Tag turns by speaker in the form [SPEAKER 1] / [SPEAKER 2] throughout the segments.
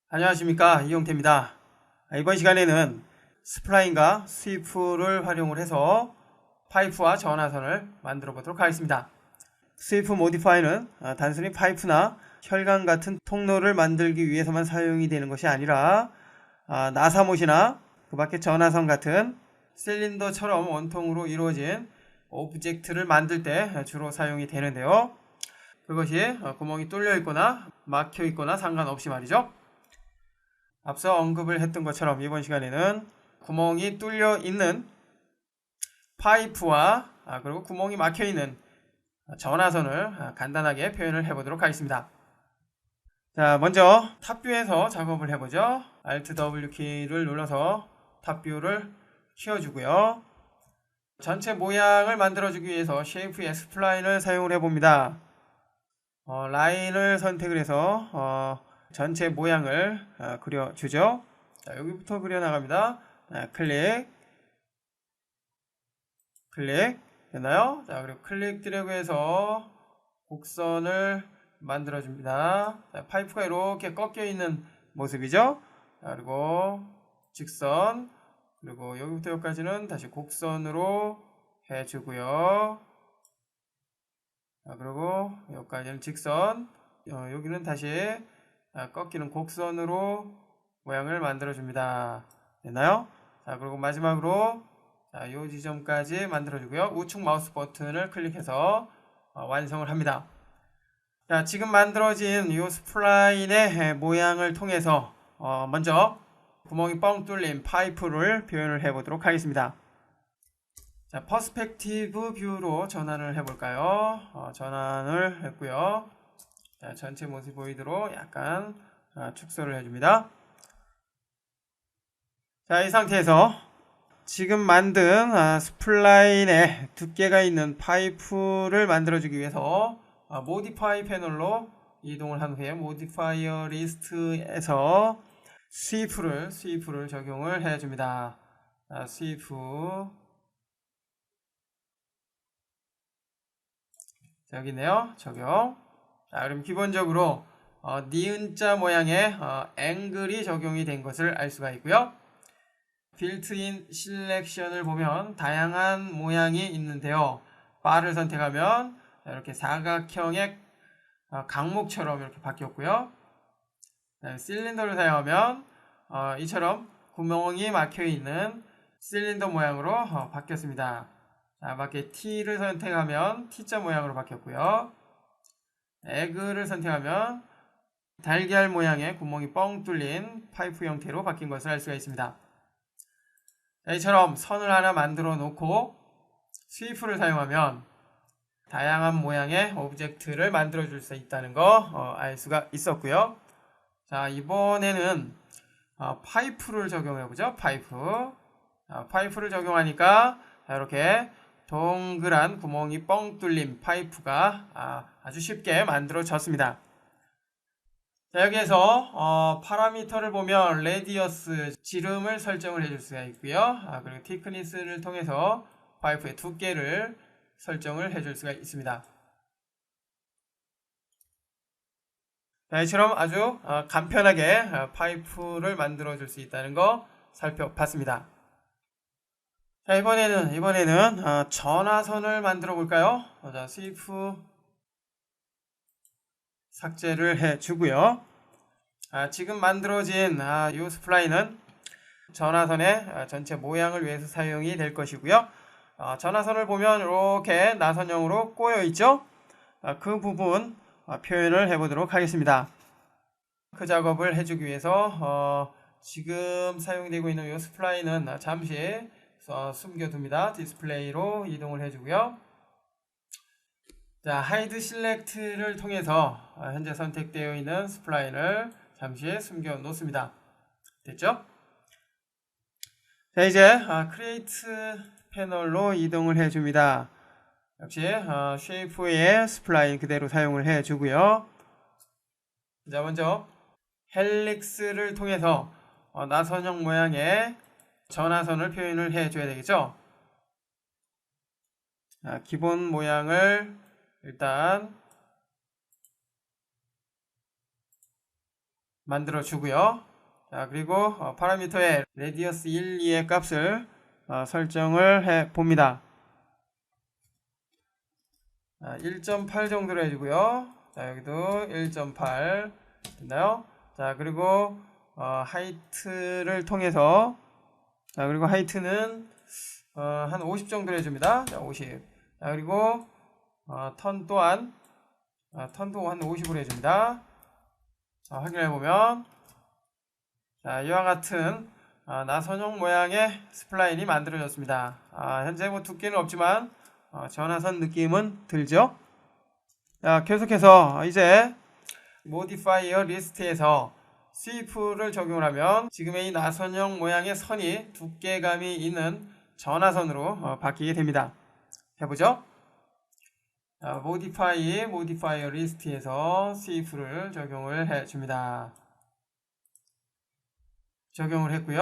[SPEAKER 1] 안녕하십니까, 이용태입니다. 이번 시간에는 스플라인과 스위프를 활용을 해서 파이프와 전화선을 만들어 보도록 하겠습니다. 스위프 모디파이는 단순히 파이프나 혈관 같은 통로를 만들기 위해서만 사용이 되는 것이 아니라 나사못이나 그 밖에 전화선 같은 실린더처럼 원통으로 이루어진 오브젝트를 만들 때 주로 사용이 되는데요. 그것이 구멍이 뚫려 있거나 막혀 있거나 상관없이 말이죠. 앞서 언급을 했던 것처럼 이번 시간에는 구멍이 뚫려 있는 파이프와 그리고 구멍이 막혀 있는 전화선을 간단하게 표현을 해보도록 하겠습니다. 자, 먼저 탑뷰에서 작업을 해보죠. Alt W 키를 눌러서 탑뷰를 키워주고요. 전체 모양을 만들어주기 위해서 쉐이프의 스플라인을 사용을 해봅니다. 라인을 선택을 해서 전체 모양을 그려주죠. 자, 여기부터 그려나갑니다. 클릭 됐나요? 자, 그리고 클릭 드래그 해서 곡선을 만들어줍니다. 자, 파이프가 이렇게 꺾여 있는 모습이죠. 자, 그리고 직선, 그리고 여기부터 여기까지는 다시 곡선으로 해주고요. 자, 그리고 여기까지는 직선, 여기는 다시 꺾이는 곡선으로 모양을 만들어 줍니다. 됐나요? 자, 그리고 마지막으로 이 지점까지 만들어 주고요. 우측 마우스 버튼을 클릭해서 완성을 합니다. 자, 지금 만들어진 이 스플라인의 모양을 통해서 먼저 구멍이 뻥 뚫린 파이프를 표현을 해 보도록 하겠습니다. 자, 퍼스펙티브 뷰로 전환을 해볼까요? 전환을 했고요. 자, 전체 모습이 보이도록 약간 축소를 해줍니다. 자, 이 상태에서 지금 만든 스플라인에 두께가 있는 파이프를 만들어주기 위해서 모디파이 패널로 이동을 한 후에 모디파이어 리스트에서 스위프를 적용을 해줍니다. 스위프 여기 있네요. 적용. 자, 그럼 기본적으로 니은자 모양의 앵글이 적용이 된 것을 알 수가 있고요. 빌트인 실렉션을 보면 다양한 모양이 있는데요. 바를 선택하면 이렇게 사각형의 강목처럼 이렇게 바뀌었고요. 실린더를 사용하면 이처럼 구멍이 막혀 있는 실린더 모양으로 바뀌었습니다. 자, 밖에 T를 선택하면 T자 모양으로 바뀌었고요. 에그를 선택하면 달걀 모양의 구멍이 뻥 뚫린 파이프 형태로 바뀐 것을 알 수가 있습니다. 자, 이처럼 선을 하나 만들어 놓고 스위프를 사용하면 다양한 모양의 오브젝트를 만들어 줄 수 있다는 거 알 수가 있었고요. 자, 이번에는 파이프를 적용해 보죠. 파이프를 적용하니까 이렇게 동그란 구멍이 뻥 뚫린 파이프가 아주 쉽게 만들어졌습니다. 자, 여기에서 파라미터를 보면 레디어스 지름을 설정을 해줄 수가 있고요. 그리고 티크니스를 통해서 파이프의 두께를 설정을 해줄 수가 있습니다. 자, 이처럼 아주 간편하게 파이프를 만들어 줄 수 있다는 거 살펴봤습니다. 자, 이번에는 전화선을 만들어 볼까요? 자, 스위프 삭제를 해 주고요. 지금 만들어진 이 스플라인은 전화선의 전체 모양을 위해서 사용이 될 것이고요. 전화선을 보면 이렇게 나선형으로 꼬여 있죠. 그 부분 표현을 해 보도록 하겠습니다. 그 작업을 해주기 위해서 지금 사용되고 있는 이 스플라인은 잠시 숨겨둡니다. 디스플레이로 이동을 해주고요. 자, 하이드 실렉트를 통해서 현재 선택되어 있는 스플라인을 잠시 숨겨 놓습니다. 됐죠? 자, 이제 크리에이트 패널로 이동을 해줍니다. 역시 쉐이프의 스플라인 그대로 사용을 해주고요. 자, 먼저 헬릭스를 통해서 나선형 모양의 전화선을 표현을 해줘야 되겠죠. 기본 모양을 일단 만들어 주고요. 자, 그리고 파라미터의 레디어스 1, 2의 값을 설정을 해 봅니다. 1.8 정도로 해주고요. 자, 여기도 1.8 됐나요? 자, 그리고 하이트를 통해서, 자, 그리고 하이트는 한 50 정도로 해줍니다. 자, 50. 자, 그리고 턴 또한 턴도 한 50으로 해줍니다. 자, 확인해보면, 자, 이와 같은 나선형 모양의 스플라인이 만들어졌습니다. 현재 뭐 두께는 없지만 전화선 느낌은 들죠? 자, 계속해서 이제 모디파이어 리스트에서 스위프를 적용을 하면 지금의 이 나선형 모양의 선이 두께감이 있는 전화선으로 바뀌게 됩니다. 해보죠. 모디파이어 리스트에서 스위프를 적용을 해줍니다. 적용을 했고요.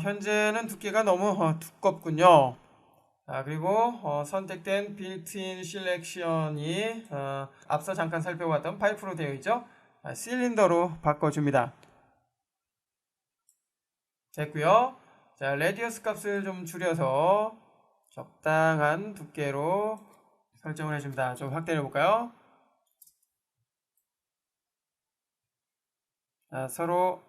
[SPEAKER 1] 현재는 두께가 너무 두껍군요. 그리고 선택된 빌트인 실렉션이 앞서 잠깐 살펴봤던 파이프로 되어 있죠. 실린더로 바꿔줍니다. 됐고요. 자, 레디어스 값을 좀 줄여서 적당한 두께로 설정을 해줍니다. 좀 확대해 볼까요? 서로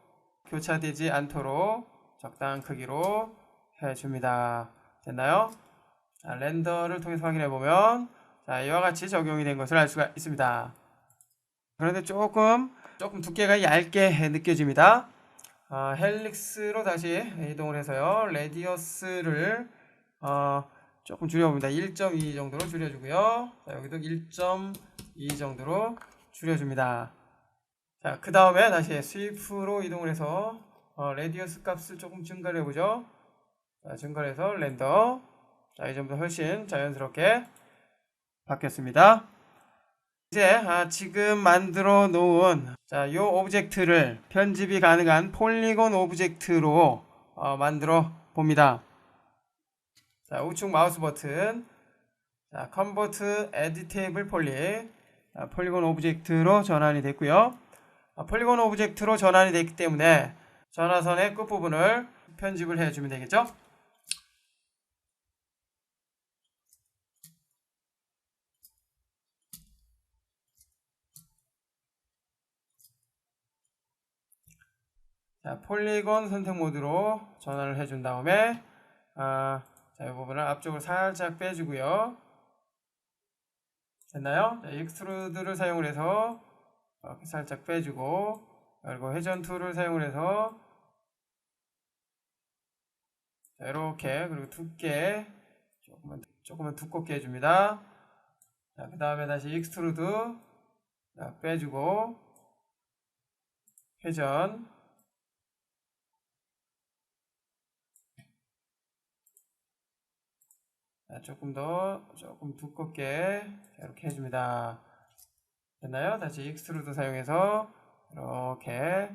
[SPEAKER 1] 교차되지 않도록 적당한 크기로 해줍니다. 됐나요? 렌더를 통해서 확인해 보면 이와 같이 적용이 된 것을 알 수가 있습니다. 그런데 조금 두께가 얇게 느껴집니다. 헬릭스로 다시 이동을 해서요. 레디어스를 조금 줄여봅니다. 1.2 정도로 줄여주고요. 자, 여기도 1.2 정도로 줄여줍니다. 자, 그 다음에 다시 스위프로 이동을 해서 레디어스 값을 조금 증가를 해보죠. 자, 증가를 해서 렌더. 자, 이 정도 훨씬 자연스럽게 바뀌었습니다. 이제 지금 만들어 놓은 요 오브젝트를 편집이 가능한 폴리곤 오브젝트로 만들어 봅니다. 자, 우측 마우스 버튼, 자, 컨버트 에디테이블 폴리곤 오브젝트로 전환이 됐고요. 폴리곤 오브젝트로 전환이 됐기 때문에 전화선의 끝부분을 편집을 해주면 되겠죠. 자, 폴리곤 선택 모드로 전환을 해준 다음에 자, 이 부분을 앞쪽으로 살짝 빼주고요. 됐나요? 자, 익스트루드를 사용을 해서 이렇게 살짝 빼주고, 그리고 회전 툴을 사용을 해서 자, 이렇게, 그리고 두께 조금만 두껍게 해줍니다. 자, 그 다음에 다시 익스트루드 빼주고, 회전, 조금 두껍게 이렇게 해줍니다. 됐나요? 다시 익스트루드 사용해서 이렇게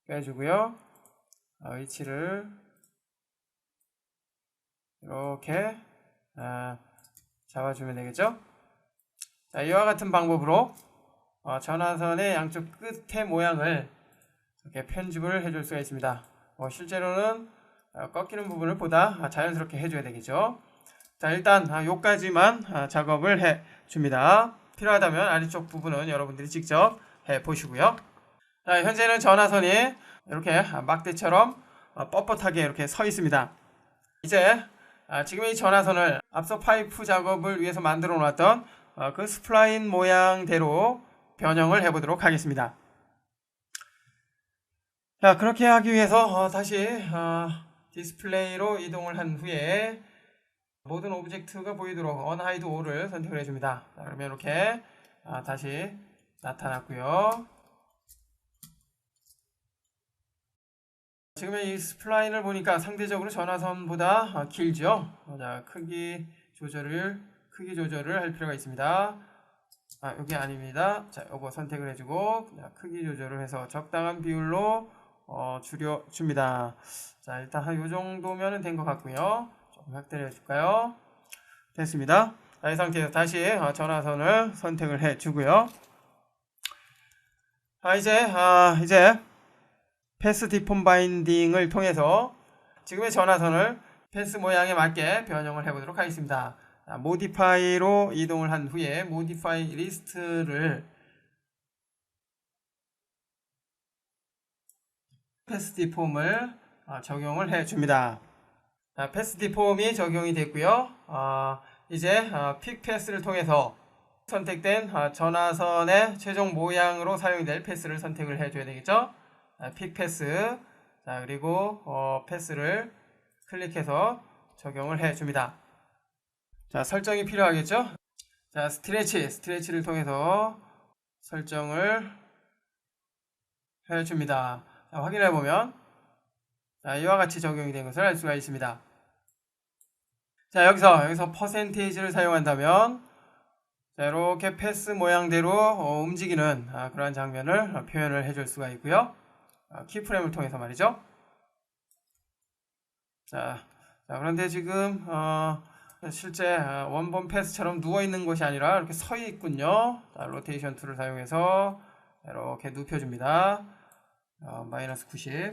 [SPEAKER 1] 빼주고요. 위치를 이렇게 잡아주면 되겠죠? 자, 이와 같은 방법으로 전화선의 양쪽 끝의 모양을 이렇게 편집을 해줄 수가 있습니다. 실제로는 꺾이는 부분을 보다 자연스럽게 해줘야 되겠죠. 자, 일단 요까지만 작업을 해줍니다. 필요하다면 아래쪽 부분은 여러분들이 직접 해보시고요. 자, 현재는 전화선이 이렇게 막대처럼 뻣뻣하게 이렇게 서 있습니다. 이제 지금 이 전화선을 앞서 파이프 작업을 위해서 만들어 놓았던 그 스플라인 모양대로 변형을 해보도록 하겠습니다. 자, 그렇게 하기 위해서 다시 디스플레이로 이동을 한 후에 모든 오브젝트가 보이도록 언하이드 all을 선택을 해줍니다. 자, 그러면 이렇게 다시 나타났고요. 지금의 이 스플라인을 보니까 상대적으로 전화선보다 길죠. 자, 크기 조절을 할 필요가 있습니다. 여기 아닙니다. 자, 요거 선택을 해주고 크기 조절을 해서 적당한 비율로 줄여줍니다. 자, 일단 한 요 정도면 된 것 같고요. 조금 확대를 해줄까요? 됐습니다. 자, 이 상태에서 다시 전화선을 선택을 해주고요. 이제 패스 디폼 바인딩을 통해서 지금의 전화선을 패스 모양에 맞게 변형을 해보도록 하겠습니다. 모디파이로 이동을 한 후에 모디파이 리스트를 패스 디폼을 적용을 해줍니다. 패스 디폼이 적용이 됐고요. 이제 픽 패스를 통해서 선택된 전화선의 최종 모양으로 사용이 될 패스를 선택을 해줘야 되겠죠. 픽 패스, 그리고 패스를 클릭해서 적용을 해줍니다. 설정이 필요하겠죠. 스트레치를 통해서 설정을 해줍니다. 확인해보면 이와 같이 적용이 된 것을 알 수가 있습니다. 여기서 퍼센테이지를 사용한다면 이렇게 패스 모양대로 움직이는 그러한 장면을 표현을 해줄 수가 있고요. 키프레임을 통해서 말이죠. 그런데 지금 실제 원본 패스처럼 누워있는 것이 아니라 이렇게 서 있군요. 로테이션 툴을 사용해서 이렇게 눕혀줍니다. 마이너스 90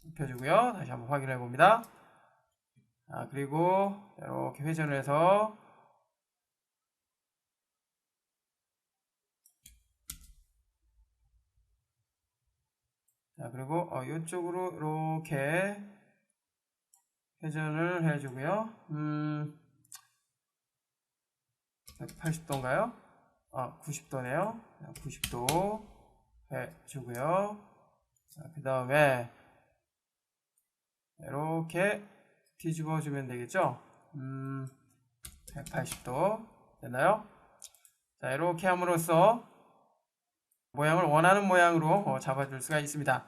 [SPEAKER 1] 눕혀주고요. 다시 한번 확인해 봅니다. 그리고 이렇게 회전을 해서 그리고 이쪽으로 이렇게 회전을 해주고요. 80도인가요? 90도네요. 90도 해주고요. 그 다음에 이렇게 뒤집어주면 되겠죠? 180도 됐나요? 이렇게 함으로써 모양을 원하는 모양으로 잡아줄 수가 있습니다.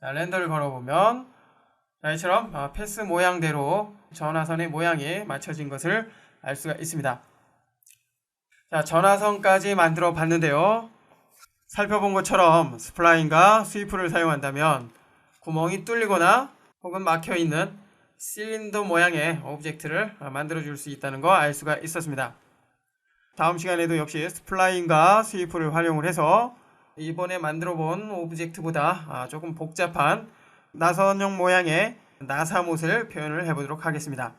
[SPEAKER 1] 렌더를 걸어보면 이처럼 패스 모양대로 전화선의 모양이 맞춰진 것을 알 수가 있습니다. 전화선까지 만들어 봤는데요. 살펴본 것처럼 스플라인과 스위프를 사용한다면 구멍이 뚫리거나 혹은 막혀있는 실린더 모양의 오브젝트를 만들어 줄 수 있다는 거 알 수가 있었습니다. 다음 시간에도 역시 스플라인과 스위프를 활용을 해서 이번에 만들어 본 오브젝트보다 조금 복잡한 나선형 모양의 나사못을 표현을 해보도록 하겠습니다.